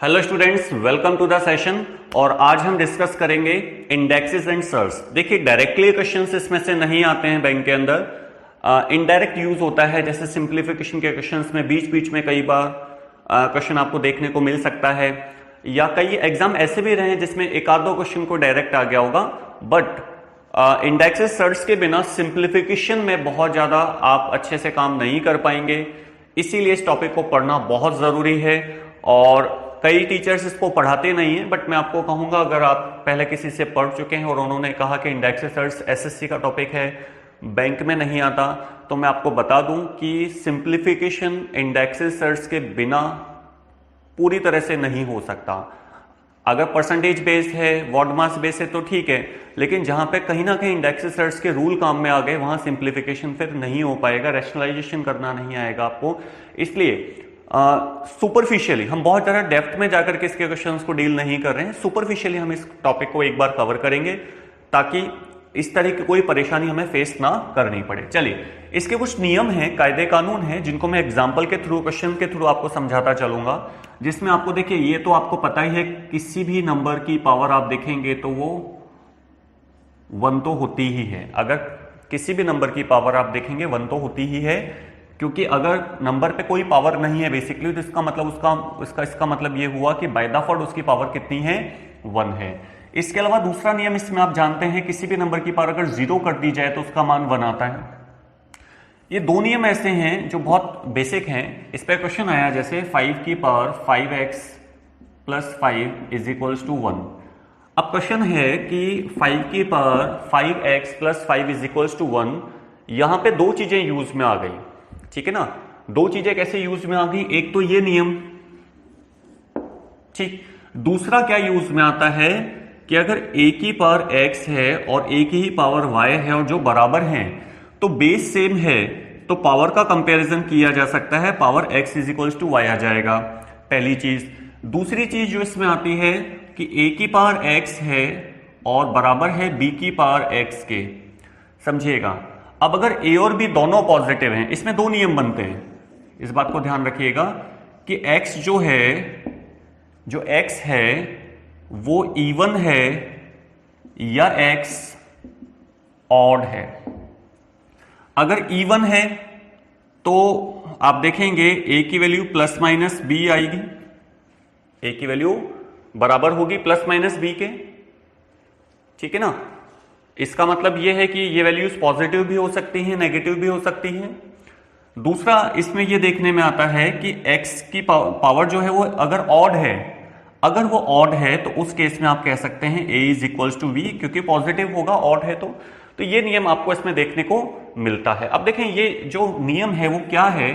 Hello students, welcome to the session. और आज हम डिस्कस करेंगे इंडेक्सेस एंड सर्च। देखिए, डायरेक्टली क्वेश्चंस इसमें से नहीं आते हैं बैंक के अंदर। इनडायरेक्ट यूज होता है, जैसे सिंप्लीफिकेशन के क्वेश्चंस में बीच बीच में कई बार क्वेश्चन आपको देखने को मिल सकता है, या कई एग्जाम ऐसे भी रहे जिसमें एक आध दो क्वेश्चन को डायरेक्ट आ गया होगा। बट इंडेक्सेस सर्च के बिना सिंप्लीफिकेशन में बहुत ज्यादा आप अच्छे से काम नहीं कर पाएंगे, इसीलिए इस टॉपिक को पढ़ना बहुत जरूरी है। और कई टीचर्स इसको पढ़ाते नहीं है, बट मैं आपको कहूंगा अगर आप पहले किसी से पढ़ चुके हैं और उन्होंने कहा कि इंडेक्सेस सर्च एसएससी का टॉपिक है, बैंक में नहीं आता, तो मैं आपको बता दूं कि सिंप्लीफिकेशन इंडेक्सेस सर्च के बिना पूरी तरह से नहीं हो सकता। अगर परसेंटेज बेस्ड है, वर्ड मास बेस्ड है तो ठीक है, लेकिन जहां पे कहीं ना कहीं इंडेक्सेस सर्च के रूल काम में आ गए वहां सिंप्लीफिकेशन फिर नहीं हो पाएगा, रैशनलाइजेशन करना नहीं आएगा आपको। इसलिए सुपरफिशियली हम बहुत ज्यादा डेप्थ में जाकर के इसके क्वेश्चंस को डील नहीं कर रहे हैं। सुपरफिशियली हम इस टॉपिक को एक बार कवर करेंगे ताकि इस तरह की कोई परेशानी हमें फेस ना करनी पड़े। चलिए, इसके कुछ नियम हैं, कायदे कानून हैं, जिनको मैं एग्जांपल के थ्रू, क्वेश्चन के थ्रू आपको समझाता चलूंगा। जिसमें आपको देखिए, ये तो आपको पता ही है, किसी भी नंबर की पावर आप देखेंगे तो वो 1 तो होती ही है। अगर किसी भी नंबर की पावर आप देखेंगे 1 तो होती ही है, क्योंकि अगर नंबर पे कोई पावर नहीं है बेसिकली, तो इसका मतलब इसका मतलब ये हुआ कि बाय डिफॉल्ट उसकी पावर कितनी है, 1 है। इसके अलावा दूसरा नियम इसमें आप जानते हैं, किसी भी नंबर की पावर अगर 0 कर दी जाए तो उसका मान 1 आता है। ये दो नियम ऐसे हैं जो बहुत बेसिक हैं। इस पर क्वेश्चन आया जैसे 5 की power 5x plus 5 is equals to 1। अब क्वेश्चन है कि 5 की power 5x plus 5 is equals to 1, यहां पे दो चीजें यूज में आ गई, ठीक है ना। दो चीजें कैसे यूज में आ गई, एक तो ये नियम, ठीक। दूसरा क्या यूज में आता है कि अगर a की पावर x है और a की ही पावर y है और जो बराबर हैं तो बेस सेम है, तो पावर का कंपैरिजन किया जा सकता है, power x is equals to y आ जाएगा, पहली चीज। दूसरी चीज जो इसमें आती है कि a की पावर x है और बराबर है b की पावर x के, समझिएगा। अब अगर a और b दोनों पॉजिटिव हैं, इसमें दो नियम बनते हैं, इस बात को ध्यान रखिएगा कि x जो x है वो इवन है या x ऑड है। अगर इवन है तो आप देखेंगे a की वैल्यू प्लस माइनस b आएगी, a की वैल्यू बराबर होगी प्लस माइनस b के, ठीक है ना। इसका मतलब यह है कि ये वैल्यूज पॉजिटिव भी हो सकती हैं, नेगेटिव भी हो सकती हैं। दूसरा इसमें यह देखने में आता है कि x की पावर जो है वो अगर ऑड है, अगर वो ऑड है तो उस केस में आप कह सकते हैं a is equals to v, क्योंकि पॉजिटिव होगा ऑड है तो ये नियम आपको इसमें देखने को मिलता है। अब देखें, ये जो नियम है वो क्या है,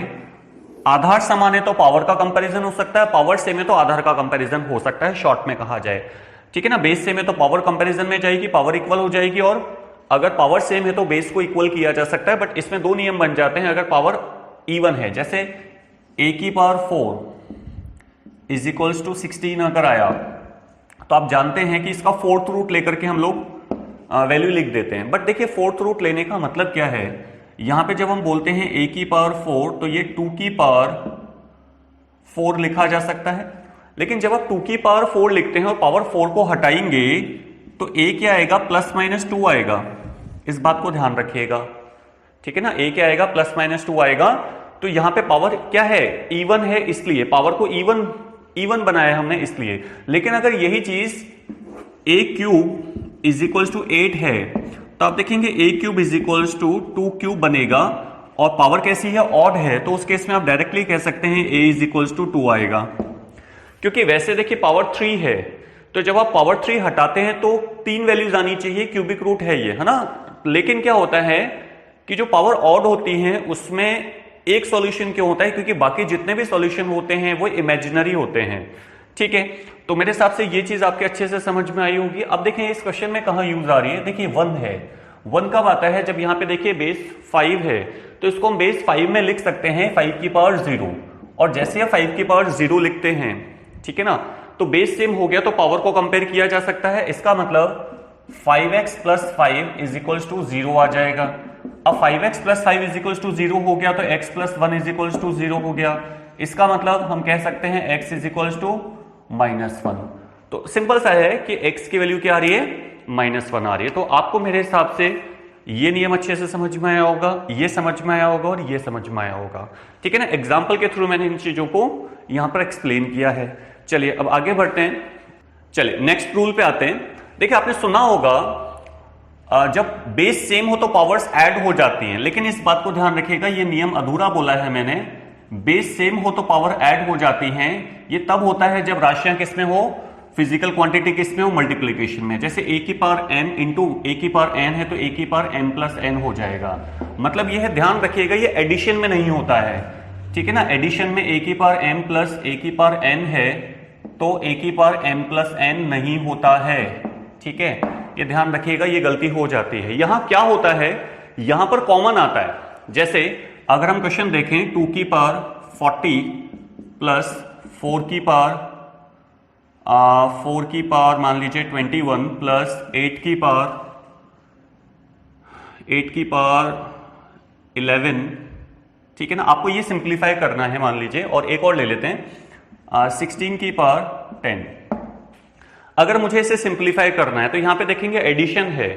आधार समान है तो पावर का कंपैरिजन हो सकता है, पावर सेम है तो आधार का कंपैरिजन हो सकता है, शॉर्ट में कहा जाए, ठीक है ना। बेस सेम है तो पावर कंपैरिजन में जाएगी, पावर इक्वल हो जाएगी, और अगर पावर सेम है तो बेस को इक्वल किया जा सकता है। बट इसमें दो नियम बन जाते हैं अगर पावर इवन है, जैसे a की पावर 4 इज इक्वल्स टू 16 अगर आया तो आप जानते हैं कि इसका 4th रूट लेकर के हम लोग वैल्यू लिख देते हैं। बट देखिए, 4th रूट लेने का मतलब क्या है, यहां पे जब हम बोलते हैं a की पावर 4 तो ये 2 की पावर 4 लिखा जा सकता है। लेकिन जब आप 2 की पावर 4 लिखते हैं और पावर 4 को हटाएंगे तो a क्या आएगा, प्लस माइनस 2 आएगा, इस बात को ध्यान रखिएगा, ठीक है ना। a क्या आएगा, प्लस माइनस 2 आएगा। तो यहां पे पावर क्या है, इवन है, इसलिए पावर को इवन बनाया हमने इसलिए। लेकिन अगर यही चीज a cube is equals to 8 है तो आप देखेंगे a cube is equals to 2 cube बनेगा, और पावर कैसी है, ऑड है, तो उस केस में आप डायरेक्टली कह सकते हैं a इज इक्वल्स टू 2 आएगा। क्योंकि वैसे देखिए पावर 3 है, तो जब आप पावर 3 हटाते हैं तो 3 वैल्यूज आनी चाहिए, क्यूबिक रूट है ये, है ना। लेकिन क्या होता है कि जो पावर ऑड होती है उसमें एक सॉल्यूशन क्यों होता है, क्योंकि बाकी जितने भी सॉल्यूशन होते हैं वो इमेजिनरी होते हैं, ठीक है। तो मेरे हिसाब से ये चीज आपके अच्छे से समझ में आई होगी। अब देखें इस क्वेश्चन में कहां यूज आ रही है, देखिए 1 है। 1 कब आता है, जब यहां पे देखिए बेस 5 है, तो इसको हम बेस 5 में लिख सकते हैं 5 की पावर 0, और जैसे आप 5 की पावर 0 लिखते हैं, ठीक है ना, तो बेस सेम हो गया तो पावर को कंपेयर किया जा सकता है। इसका मतलब 5x plus 5 is equals to 0 आ जाएगा। अब 5x plus 5 is equals to 0 हो गया तो x plus 1 is equals to 0 हो गया। इसका मतलब हम कह सकते हैं x इज इक्वल्स टू -1। तो सिंपल सा है कि x की वैल्यू क्या आ रही है, -1 आ रही है। तो आपको मेरे हिसाब से ये नियम अच्छे से समझ में आया होगा, ये समझ में आया होगा और ये समझ में आया होगा, ठीक है ना। एग्जाम्पल के थ्रू मैंने इन चीजों को यहां पर एक्सप्लेन किया है। चलिए अब आगे बढ़ते हैं। चलिए नेक्स्ट रूल पे आते हैं। देखिए आपने सुना होगा जब बेस सेम हो तो पावर्स ऐड हो जाती हैं, लेकिन इस बात को ध्यान रखिएगा, ये नियम अधूरा बोला है मैंने। बेस सेम हो तो पावर ऐड हो जाती हैं, ये तब होता है जब राशियां किसमें हो, फिजिकल क्वांटिटी किसमें हो, मल्टीप्लीकेशन में। जैसे a की पावर n इंटू a की पावर n है तो a की पावर m प्लस n हो जाएगा। मतलब यह ध्यान रखिएगा ये एडिशन में नहीं होता है, ठीक है ना। एडिशन में a की पावर m प्लस a की पावर n है तो a की पावर m प्लस n नहीं होता है, ठीक है। ये ध्यान रखिएगा, ये गलती हो जाती है। यहां क्या होता है, यहां पर कॉमन आता है। जैसे अगर हम क्वेश्चन देखें 2 की पावर 40 प्लस 4 की पावर मान लीजिए 21 प्लस 8 की पावर 11, ठीक है ना। आपको ये सिंप्लीफाई करना है मान लीजिए, और एक और ले लेते हैं 16 की पावर 10। अगर मुझे इसे सिंप्लीफाई करना है तो यहां पे देखेंगे एडिशन है,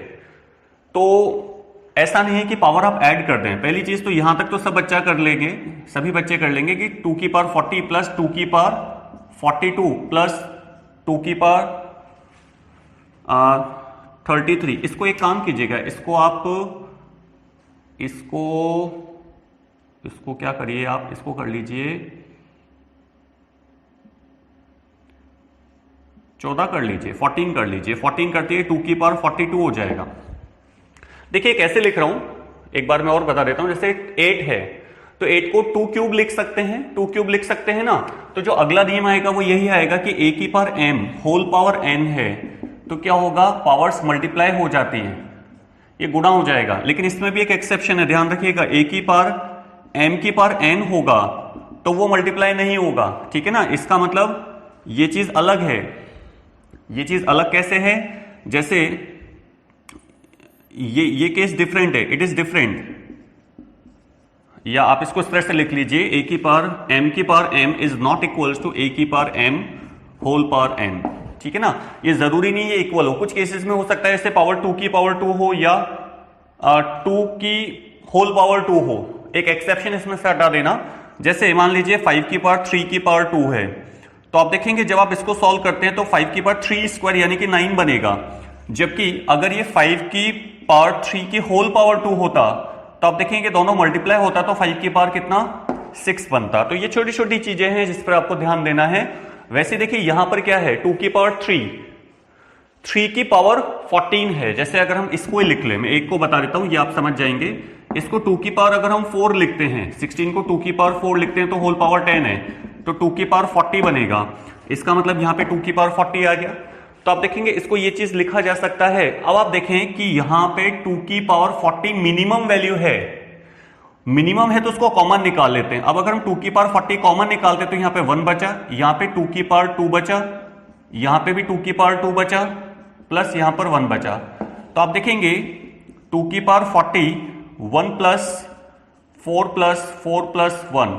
तो ऐसा नहीं है कि पावर आप ऐड कर दें। पहली चीज तो यहां तक तो सब बच्चा कर लेंगे, सभी बच्चे कर लेंगे कि 2 की पावर 40 प्लस 2 की पावर 42 प्लस 2 की पावर 33। इसको एक काम कीजिएगा, इसको आप इसको क्या करिए, आप इसको कर लीजिए 14 कर लीजिए, 14 कर लीजिए। 14 करते ही 2 की पावर 42 हो जाएगा। देखिए कैसे लिख रहा हूं, एक बार मैं और बता देता हूं। जैसे 8 है तो 8 को 2 क्यूब लिख सकते हैं, 2 क्यूब लिख सकते हैं ना। तो जो अगला नियम आएगा वो यही आएगा कि a की power m whole power n है तो क्या होगा, पावर्स मल्टीप्लाई हो जाती हैं, ये गुणा हो जाएगा। लेकिन इसमें भी एक एक्सेप्शन है, ध्यान रखिएगा। a की पावर m की पावर n होगा तो वो मल्टीप्लाई नहीं होगा, ठीक है ना। इसका मतलब ये चीज अलग है। ये चीज अलग कैसे है, जैसे ये केस डिफरेंट है, इट इज डिफरेंट। या आप इसको इस तरह से लिख लीजिए, a की पावर m की power m is not equals to a की power m whole power n, ठीक है ना। ये जरूरी नहीं है इक्वल हो, कुछ केसेस में हो सकता है जैसे पावर 2 की पावर 2 हो या 2 की होल पावर 2 हो। एक एक्सेप्शन इसमें से हटा देना, जैसे मान लीजिए 5 की पावर 3 की पावर 2 है, तो आप देखेंगे जब आप इसको सॉल्व करते हैं तो 5 की पावर 3 स्क्वायर यानी कि 9 बनेगा। जबकि अगर ये 5 की पावर 3 की होल पावर 2 होता तो आप देखेंगे दोनों मल्टीप्लाई होता तो 5 की पावर कितना, 6 बनता। तो ये छोटी छोटी चीजें हैं जिस पर आपको ध्यान देना है। वैसे देखिए यहां पर क्या है, 2 की पावर 3 की पावर 14 है। जैसे अगर हम इसको ही लिख लें, मैं एक को बता देता हूं, ये आप समझ जाएंगे। इसको 2 की पावर अगर हम 4 लिखते हैं, 16 को 2 की पावर 4 लिखते हैं तो होल पावर 10 है, तो 2 की पावर 40 बनेगा। इसका मतलब यहां पे 2 की पावर 40 आ गया। तो आप देखेंगे इसको ये चीज लिखा जा सकता है। अब आप देखें कि यहां पे 2 की पावर 40 मिनिमम वैल्यू है, मिनिमम है तो उसको कॉमन निकाल लेते हैं। अब अगर हम 2 की पावर 40 कॉमन निकालते तो यहां पे 1 बचा, यहां पे 2 की पावर 2 बचा, यहां पे भी 2 की पावर 2 बचा, प्लस यहां पर 1 बचा। तो आप देखेंगे 2 की पावर 40 1 प्लस 4 प्लस 4 प्लस 1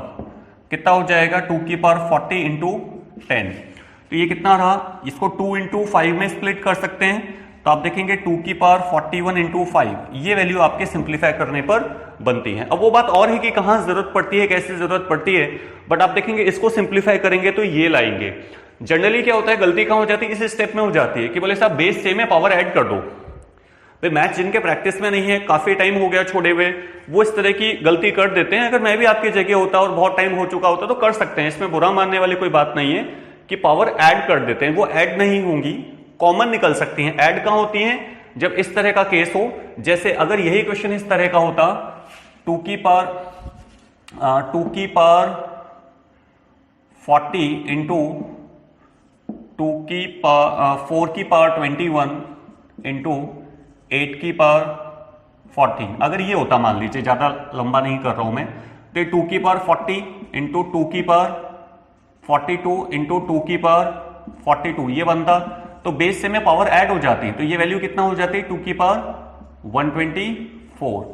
कितना हो जाएगा, 2 की पावर 40 इंटू 10। तो ये कितना रहा, इसको 2 इंटू 5 में स्प्लिट कर सकते हैं तो आप देखेंगे 2 की पावर 41 इंटू 5, ये वैल्यू आपके सिंप्लीफाई करने पर बनती है। अब वो बात और है कि कहां जरूरत पड़ती है, कैसे जरूरत पड़ती है, बट आप देखेंगे इसको सिंप्लीफाई करेंगे तो ये लाएंगे। जनरली क्या होता है, गलती कहां हो जाती है, इस स्टेप में हो जाती है कि बोले साहब बेस सेम है पावर ऐड कर दो। भाई मैथ जिनके प्रैक्टिस में नहीं है, काफी टाइम हो गया छोड़े हुए, वो इस तरह की गलती कर देते हैं। अगर मैं भी आपकी जगह होता और बहुत टाइम हो चुका होता तो कर सकते हैं, इसमें बुरा मानने वाली कोई बात नहीं है कि पावर ऐड कर देते हैं। वो ऐड नहीं होंगी, कॉमन निकल सकती हैं। ऐड कहां होती हैं, जब इस तरह का केस हो। जैसे अगर यही क्वेश्चन इस तरह का होता, 2 की पावर 40 इंटू 4 की पावर 21 इंटू 8 की पावर 14, अगर ये होता, मान लीजिए, ज्यादा लंबा नहीं कर रहा हूं मैं, तो 2 की पावर 40 इंटू 2 की पावर 42 इंटू 2 की पावर 42 ये बनता। तो बेस से में पावर ऐड हो जाती, तो ये वैल्यू कितना हो जाती, 2 की पावर 124।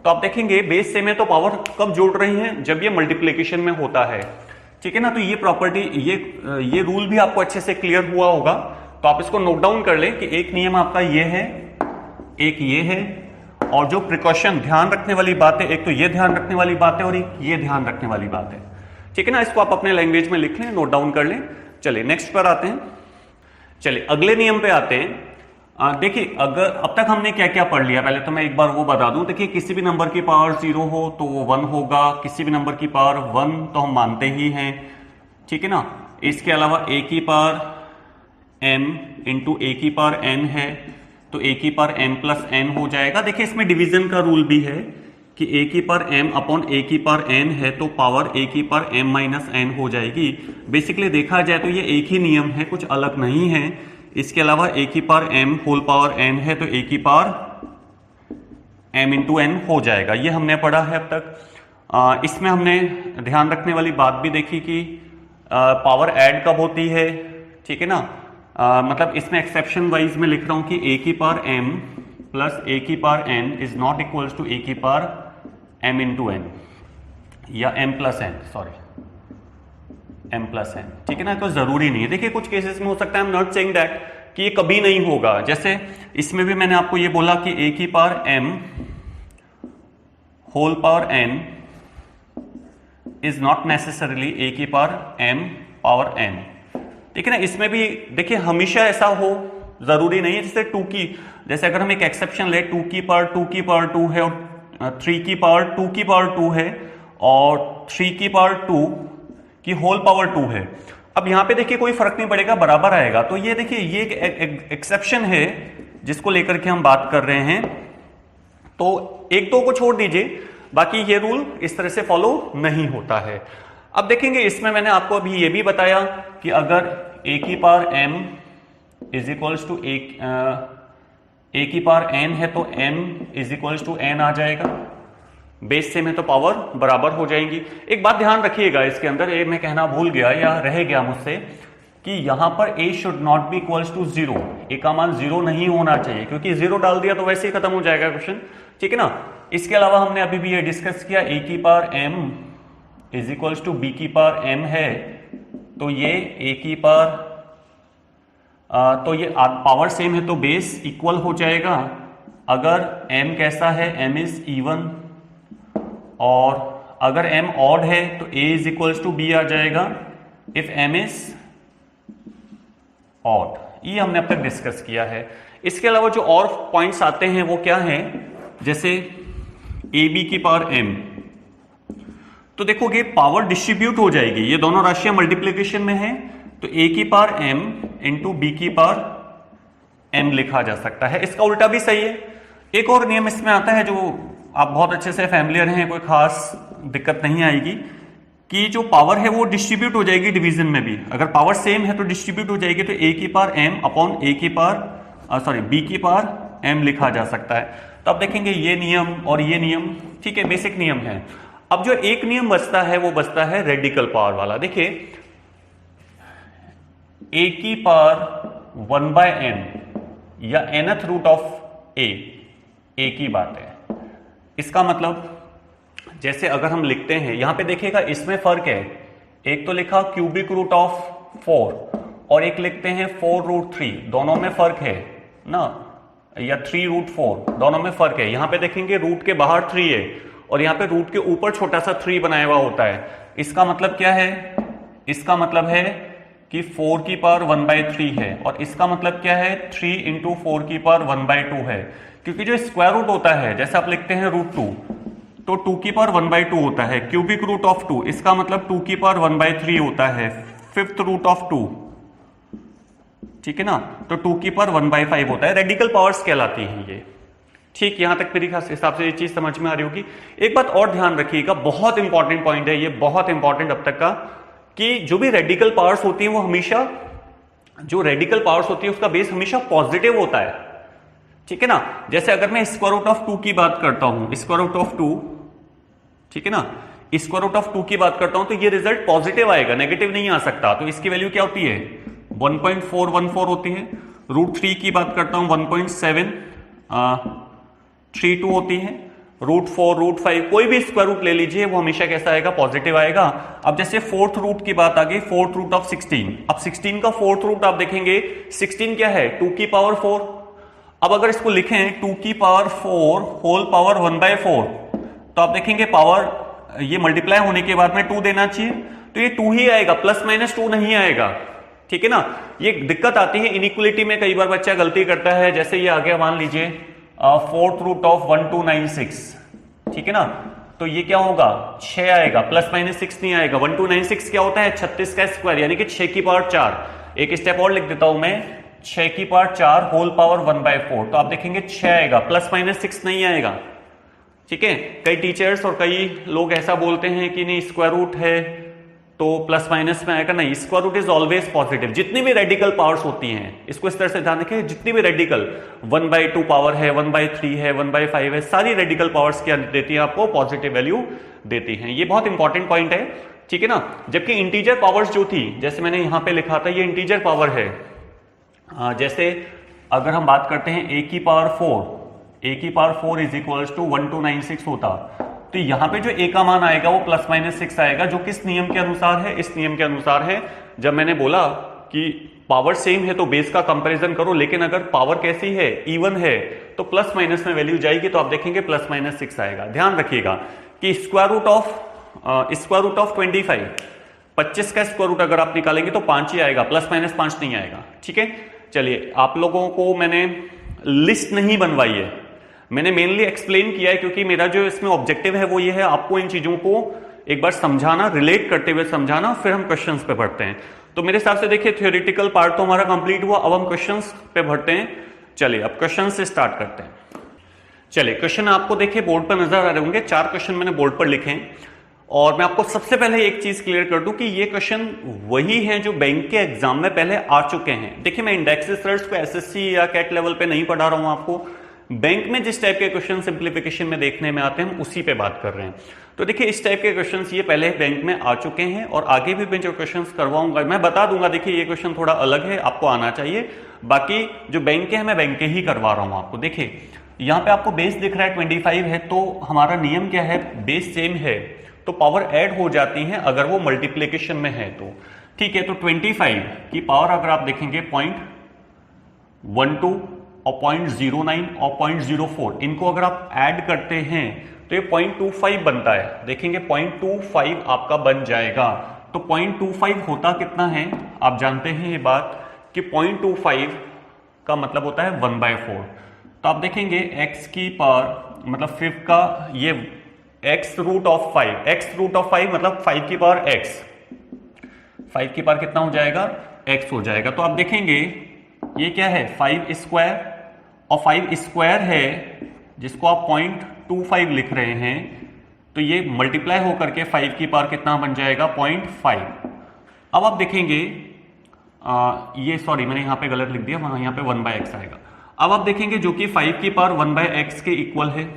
तो आप देखेंगे बेस से में तो पावर कब जोड़ रही हैं, जब ये मल्टीप्लीकेशन में होता है, ठीक है ना। तो ये प्रॉपर्टी, ये रूल भी आपको अच्छे से क्लियर हुआ होगा, तो आप इसको नोट डाउन कर लें कि एक नियम आपका ये है, एक ये है, और जो प्रिकॉशन ध्यान रखने वाली बात है, एक तो ये ध्यान रखने वाली बात है और एक ये ध्यान रखने वाली बात है, ठीक है ना। इसको आप अपने लैंग्वेज में लिख लें, नोट डाउन कर लें। चलिए नेक्स्ट पर आते हैं। चलिए अगले नियम पे आते हैं। देखिए अगर अब तक हमने क्या क्या पढ़ लिया, पहले तो मैं एक बार वो बता दूं। देखिए किसी भी नंबर की पावर 0 हो तो वो 1 होगा, किसी भी नंबर की पावर 1 तो हम मानते ही हैं, ठीक है ना। इसके अलावा a की पावर m इंटू a की पावर n है, तो a की पावर m प्लस n हो जाएगा। देखिए इसमें डिवीजन का रूल भी है कि a की पावर m अपॉन a की पावर n है, तो पावर a की पावर m माइनस n हो जाएगी। बेसिकली देखा जाए तो ये एक ही नियम है, कुछ अलग नहीं है। इसके अलावा a की power m whole power n है, तो a की पावर m इंटू n हो जाएगा। ये हमने पढ़ा है अब तक। इसमें हमने ध्यान रखने वाली बात भी देखी कि पावर ऐड कब होती है, ठीक है ना। मतलब इसमें एक्सेप्शन वाइज में लिख रहा हूं कि a की पावर m प्लस a की power n is not equals to a की पावर m इंटू n या m plus n, sorry m plus n, ठीक है ना। तो जरूरी नहीं है। देखिए कुछ केसेस में हो सकता है, I am not saying that कि ये कभी नहीं होगा। जैसे इसमें भी मैंने आपको ये बोला कि a की power m whole power n is not necessarily a की पावर m पावर n, ठीक है ना। इसमें भी देखिए हमेशा ऐसा हो जरूरी नहीं है। जैसे 2 की, जैसे अगर हम एक एक्सेप्शन ले 2 की पावर 2 की पावर 2 है और 3 की पावर 2 की पावर 2 है और 3 की पावर 2 की होल पावर 2 है। अब यहां पे देखिए कोई फर्क नहीं पड़ेगा, बराबर आएगा। तो ये देखिए ये एक एक्सेप्शन है जिसको लेकर के हम बात कर रहे हैं। तो एक दो को छोड़ दीजिए, बाकी ये रूल इस तरह से फॉलो नहीं होता है। अब देखेंगे इसमें मैंने आपको अभी ये भी बताया कि अगर a की power m is equals to a की पावर n है तो m is equals to n आ जाएगा। बेस सेम है तो पावर बराबर हो जाएंगी। एक बात ध्यान रखिएगा इसके अंदर, ये मैं कहना भूल गया या रह गया मुझसे, कि यहां पर a should not be equals to 0। a का मान 0 नहीं होना चाहिए, क्योंकि 0 डाल दिया तो वैसे ही खत्म हो जाएगा क्वेश्चन, ठीक है ना। इसके अलावा हमने अभी भी ये डिस्कस किया a की power m is equals to b की पावर m है, तो ये a की पावर तो ये पावर सेम है तो बेस इक्वल हो जाएगा। अगर m कैसा है, m इज इवन, और अगर m ऑड है तो a is equals to b आ जाएगा इफ m इज ऑड। ये हमने अब तक डिस्कस किया है। इसके अलावा जो और पॉइंट्स आते हैं वो क्या हैं, जैसे ab की पावर m, तो देखोगे पावर डिस्ट्रीब्यूट हो जाएगी। ये दोनों राशियां मल्टीप्लीकेशन में है, तो a की पावर m इंटू b की पावर m लिखा जा सकता है। इसका उल्टा भी सही है। एक और नियम इसमें आता है जो आप बहुत अच्छे से फैमिलियर हैं, कोई खास दिक्कत नहीं आएगी, कि जो पावर है वो डिस्ट्रीब्यूट हो जाएगी डिवीजन में भी। अगर पावर सेम है तो डिस्ट्रीब्यूट हो जाएगी, तो a की पावर m अपॉन a की पावर b की पावर m लिखा जा सकता है। तो अब देखेंगे ये नियम और ये नियम, ठीक है, बेसिक नियम है। अब जो एक नियम बचता है वो बचता है रेडिकल पावर वाला। देखिए a की पावर 1/n या nth रूट ऑफ a की बात है। इसका मतलब जैसे अगर हम लिखते हैं, यहां पे देखिएगा इसमें फर्क है, एक तो लिखा क्यूबिक रूट ऑफ 4 और एक लिखते हैं 4 रूट 3, दोनों में फर्क है ना, या 3 रूट 4, दोनों में फर्क है। यहां पे देखेंगे रूट के बाहर 3 है और यहां पे रूट के ऊपर छोटा सा 3 बनाया हुआ होता है। इसका मतलब क्या है, इसका मतलब है कि 4 की पावर 1/3 है, और इसका मतलब क्या है 3 इंटू 4 की पावर 1/2 है। क्योंकि जो स्क्वायर रूट होता है, जैसे आप लिखते हैं रूट 2, तो 2 की पावर 1/2 होता है। क्यूबिक रूट ऑफ 2, इसका मतलब 2 की पावर 1/3 होता है। फिफ्थ रूट ऑफ 2, ठीक है ना, तो 2 की पावर 1/5 होता है। रेडिकल पावर्स कहलाती हैं ये, ठीक। यहां तक मेरी हिसाब से ये चीज समझ में आ रही होगी। एक बात और ध्यान रखिएगा, बहुत इंपॉर्टेंट पॉइंट है ये, बहुत इंपॉर्टेंट अब तक का, कि जो भी रेडिकल पावर्स होती है वो हमेशा, जो रेडिकल पावर्स होती है उसका बेस हमेशा पॉजिटिव होता है, ठीक है ना। जैसे अगर मैं स्क्वायर रूट ऑफ 2 की बात करता हूं, स्क्वायर रूट ऑफ 2, ठीक है ना, स्क्वायर रूट ऑफ 2 की बात करता हूं तो ये रिजल्ट पॉजिटिव आएगा, नेगेटिव नहीं आ सकता। तो इसकी वैल्यू क्या होती है, 1.414 होती है। रूट 3 की बात करता हूं 1.732 होती है। √4, √5 कोई भी स्क्वायर रूट ले लीजिए, वो हमेशा कैसा आएगा, पॉजिटिव आएगा। अब जैसे फोर्थ रूट की बात आ गई, फोर्थ रूट ऑफ 16। अब 16 का फोर्थ रूट आप देखेंगे, 16 क्या है, 2 की पावर 4। अब अगर इसको लिखें 2 की पावर 4 होल पावर 1/4, तो आप देखेंगे पावर ये मल्टीप्लाई होने के बाद में 2 देना चाहिए, तो ये 2 ही आएगा, प्लस माइनस 2 नहीं आएगा। ठीक है ना, ये दिक्कत आती है इनइक्वलिटी में, कई बार बच्चा गलती करता है। जैसे ये आ गया, मान लीजिए फोर्थ रूट ऑफ 1296, ठीक है ना, तो ये क्या होगा, 6 आएगा, प्लस माइनस 6 नहीं आएगा। 1296 क्या होता है, 36 का स्क्वायर, यानी कि 6 की पावर 4। एक स्टेप और लिख देता हूं मैं, 6 की पावर 4 होल पावर 1/4, तो आप देखेंगे 6 आएगा, प्लस माइनस 6 नहीं आएगा। ठीक है, कई टीचर्स और कई लोग ऐसा बोलते हैं कि नहीं स्क्वायर रूट है तो प्लस माइनस में आएगा, नहीं, square root is always positive. जितनी भी रेडिकल पावर्स होती हैं, इसको इस तरह से ध्यान रखें, जितनी भी रेडिकल 1/2 पावर है, 1/3 है, 1/5 है, सारी रेडिकल पावर्स क्या देती है, आपको पॉजिटिव वैल्यू देती हैं। ये बहुत इंपॉर्टेंट पॉइंट है, ठीक है ना। जबकि इंटीजर पावर्स जो थी, जैसे मैंने यहां पे लिखा था, ये इंटीजर पावर है। जैसे अगर हम बात करते हैं a की पावर 4 इज इक्वल्स टू 1296 होता, तो यहां पे जो a का मान आएगा वो प्लस माइनस 6 आएगा, जो किस नियम के अनुसार है, इस नियम के अनुसार है। जब मैंने बोला कि पावर सेम है तो बेस का कंपैरिजन करो, लेकिन अगर पावर कैसी है, इवन है, तो प्लस माइनस में वैल्यू जाएगी, तो आप देखेंगे प्लस माइनस 6 आएगा। ध्यान रखिएगा कि स्क्वायर रूट ऑफ 25 का स्क्वायर रूट अगर आप निकालेंगे तो 5 ही आएगा, प्लस माइनस 5 नहीं आएगा। ठीक है, चलिए, आप लोगों को मैंने लिस्ट नहीं बनवाई है, मैंने मेनली एक्सप्लेन किया है, क्योंकि मेरा जो इसमें ऑब्जेक्टिव है वो ये है, आपको इन चीजों को एक बार समझाना, रिलेट करते हुए समझाना, फिर हम क्वेश्चंस पे बढ़ते हैं। तो मेरे हिसाब से देखिए, थ्योरेटिकल पार्ट तो हमारा कंप्लीट हुआ, अब हम क्वेश्चंस पे बढ़ते हैं। चलिए, अब क्वेश्चन से स्टार्ट करते हैं। चलिए, क्वेश्चन आपको देखिए बोर्ड पर नजर आ रहे होंगे, 4 क्वेश्चन मैंने बोर्ड पर लिखे हैं। और मैं आपको सबसे पहले एक चीज क्लियर कर दूं कि ये क्वेश्चन वही हैं जो बैंक के एग्जाम में पहले आ चुके हैं। देखिए, मैं इंडेक्स रिसर्च पे एसएससी या कैट लेवल पे नहीं पढ़ा रहा हूं आपको, बैंक में जिस टाइप के क्वेश्चन सिंप्लीफिकेशन में देखने में आते हैं, हम उसी पे बात कर रहे हैं। तो देखिए, इस टाइप के क्वेश्चंस ये पहले बैंक में आ चुके हैं, और आगे भी मैं जो क्वेश्चंस करवाऊंगा मैं बता दूंगा, देखिए ये क्वेश्चन थोड़ा अलग है, आपको आना चाहिए। बाकी जो बैंक के हैं मैं बैंक के ही करवा रहा हूं आपको। देखिए, यहां पे आपको बेस दिख रहा है 25 है, तो हमारा नियम क्या है, बेस सेम है तो पावर ऐड हो जाती है अगर वो मल्टीप्लीकेशन में है तो। ठीक है, तो 25 की पावर अगर आप देखेंगे 0.12 और 0.09 और 0.04, इनको अगर आप ऐड करते हैं तो ये 0.25 बनता है। देखेंगे 0.25 आपका बन जाएगा। तो 0.25 होता कितना है, आप जानते हैं ये बात कि 0.25 का मतलब होता है 1/4। तो आप देखेंगे x की पावर मतलब 5 का ये x रूट ऑफ 5 मतलब 5 की पावर x, 5 की पावर कितना हो जाएगा, x हो जाएगा। तो आप देखेंगे ये क्या है, 5 स्क्वायर, और 5 स्क्वायर है जिसको आप 0.25 लिख रहे हैं, तो ये मल्टीप्लाई होकर के 5 की पावर कितना बन जाएगा, 0.5। अब आप देखेंगे ये सॉरी मैंने यहां पे गलत लिख दिया, वहां यहां पे 1/x आएगा। अब आप देखेंगे जो कि 5 की पावर 1/x के इक्वल है।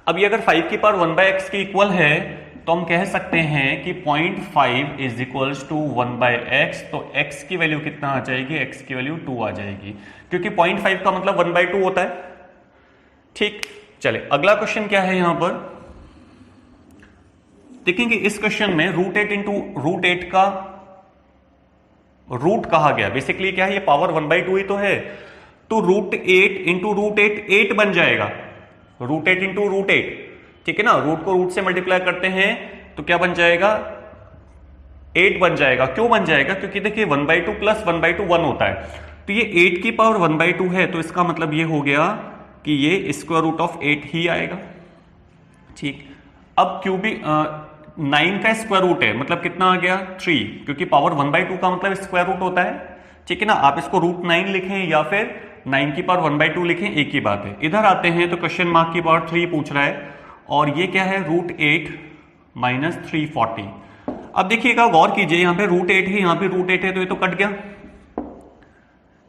अब ये अगर 5 की पावर 1/x के इक्वल है तो हम कह सकते हैं कि 0.5 इज इक्वल्स टू 1/x, तो x की वैल्यू कितना आ जाएगी, x की वैल्यू 2 आ जाएगी, क्योंकि 0.5 का मतलब 1/2 होता है। ठीक, चले अगला क्वेश्चन क्या है, यहां पर देखेंगे इस क्वेश्चन में √8 इंटू √8 का रूट कहा गया। बेसिकली क्या है, ये पावर 1/2 ही तो है, तो √8 इंटू √8 8 बन जाएगा, √8 इंटू √8, ठीक है ना। रूट को रूट से मल्टीप्लाई करते हैं तो क्या बन जाएगा, 8 बन जाएगा। क्यों बन जाएगा, क्योंकि देखिए 1/2 प्लस 1/2 1 होता है, तो ये 8 की पावर 1/2 है, तो इसका मतलब ये हो गया कि ये स्क्वायर रूट ऑफ 8 ही आएगा। ठीक, अब क्यूबिक 9 का स्क्वायर रूट है, मतलब कितना आ गया, 3, क्योंकि पावर 1/2 का मतलब स्क्वायर रूट होता है। ठीक है ना, आप इसको √9 लिखें या फिर 9 की पावर 1/2 लिखें, एक ही बात है। इधर आते हैं तो क्वेश्चन मार्क की पावर 3 पूछ रहा है, और ये क्या है, √8 माइनस 340। अब देखिएगा, गौर कीजिए, यहां पे √8 है, यहां पे √8 है, तो ये तो कट गया,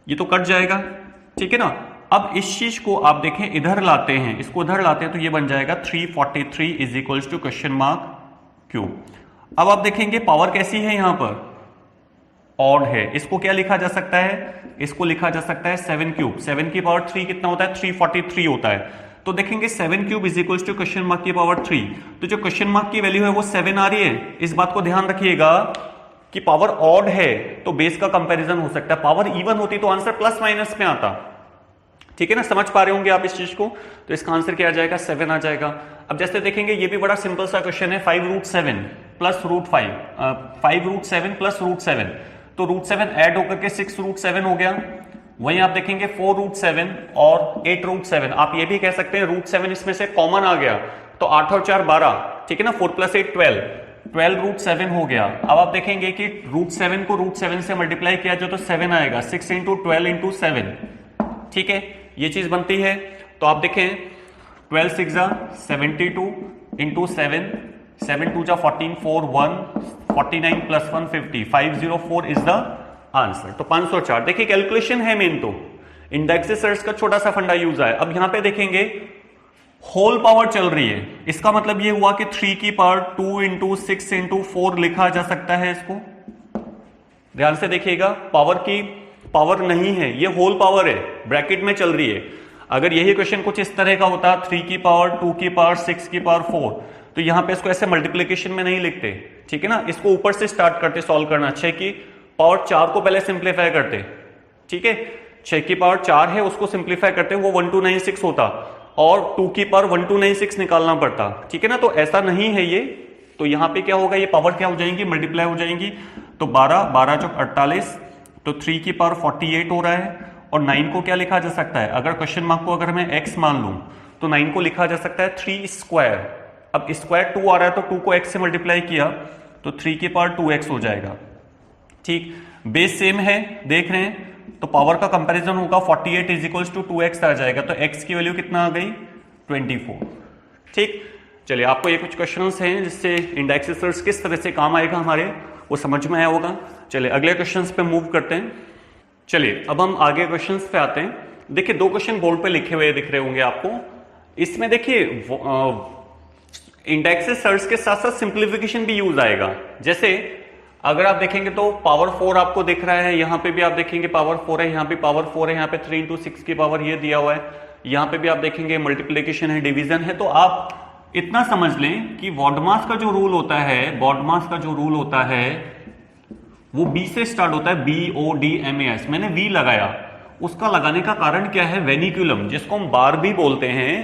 ये तो कट जाएगा। ठीक है ना, अब इस चीज को आप देखें, इधर लाते हैं, इसको इधर लाते हैं, तो ये बन जाएगा 343 is equals to question mark cube. अब आप देखेंगे पावर कैसी है, यहां पर ऑड है, इसको क्या लिखा जा सकता है, इसको लिखा जा सकता है 7 क्यूब। 7 की पावर 3 कितना होता है, 343 होता है, तो देखेंगे 7 cube is equal to question mark की पावर 3। तो जो क्वेश्चन मार्क की वैल्यू है वो 7 आ रही है। इस बात को ध्यान रखिएगा कि पावर ऑड है तो बेस का कंपैरिजन हो सकता है, पावर इवन होती तो आंसर प्लस माइनस में आता। ठीक है ना, समझ पा रहे होंगे आप इस चीज को। तो इसका आंसर क्या आ जाएगा, 7 आ जाएगा। अब जैसे देखेंगे ये भी बड़ा सिंपल सा क्वेश्चन है, 5√7 प्लस √5, 5√7 प्लस √7, तो √7 ऐड होकर के 6√7 हो गया। वहीं आप देखेंगे 4√7 और 8√7, आप ये भी कह सकते हैं √7 इसमें से कॉमन आ गया तो 8 और 4 12, ठीक है ना, 4 + 8 12, 12√7 हो गया। अब आप देखेंगे कि √7 को √7 से मल्टीप्लाई किया जाए तो 7 आएगा, 6 × 12 × 7, ठीक है, ये चीज बनती है। तो आप देखें 12 6 72 × 7, 7 2 14 4 1 49 + 1 50, 504 इज द आंसर। तो 504। देखिए कैलकुलेशन है मेन, तो इंडेक्स सर्च का छोटा सा फंडा यूज है। अब यहां पे देखेंगे होल पावर चल रही है, इसका मतलब ये हुआ कि 3 की पावर 2 × 6 × 4 लिखा जा सकता है। इसको ध्यान से देखिएगा, पावर की पावर नहीं है, ये होल पावर है, ब्रैकेट में चल रही है। अगर यही क्वेश्चन कुछ इस तरह का होता 3 की पावर 2 की पावर 6 की पावर 4, तो यहां पे इसको ऐसे मल्टीप्लीकेशन में नहीं लिखते, ठीक है ना, इसको ऊपर से स्टार्ट करते सॉल्व करना। 6 की पावर 4 को पहले सिंप्लीफाई करते, ठीक है, 6 की पावर 4 है उसको सिंप्लीफाई करते वो 1296 होता, और 2 की पावर 1296 निकालना पड़ता, ठीक है ना। तो ऐसा नहीं है ये, तो यहां पे क्या होगा, ये पावर क्या हो जाएंगी, मल्टीप्लाई हो जाएंगी। तो 12 12 × 48, तो 3 की पावर 48 हो रहा है। और 9 को क्या लिखा जा सकता है, अगर क्वेश्चन मार्क को अगर मैं x मान लूं तो 9 को लिखा जा सकता है 3²। अब स्क्वायर 2 आ रहा है तो 2 को x से मल्टीप्लाई किया तो 3 की पावर 2x हो जाएगा, ठीक। बेस सेम है, देख रहे हैं, तो पावर का कंपैरिजन होगा 48 = 2x आ जाएगा। तो x की वैल्यू कितना आ गई, 24, ठीक। चलिए, आपको ये कुछ क्वेश्चंस हैं जिससे इंडेक्स सर्च किस तरह से काम आएगा हमारे, वो समझ में आया होगा। चलिए अगले क्वेश्चंस पे मूव करते हैं। चलिए अब हम आगे क्वेश्चंस पे आते हैं। देखिए 2 क्वेश्चन बोर्ड पे लिखे हुए दिख रहे होंगे आपको। इसमें देखिए इंडेक्स सर्च के साथ साथ सिंप्लीफिकेशन भी यूज आएगा। जैसे अगर आप देखेंगे तो पावर 4 आपको दिख रहा है, यहां पे भी आप देखेंगे पावर 4 है, यहां पे पावर 4 है, यहां पे 3 × 6 की पावर ये दिया हुआ है, यहां पे भी आप देखेंगे मल्टीप्लीकेशन है, डिवीजन है। तो आप इतना समझ लें कि वॉडमास का जो रूल होता है, वॉडमास का जो रूल होता है वो बी से स्टार्ट होता है, BODMAS। मैंने वी लगाया, उसका लगाने का कारण क्या है, वेनिकुलम जिसको हम बार भी बोलते हैं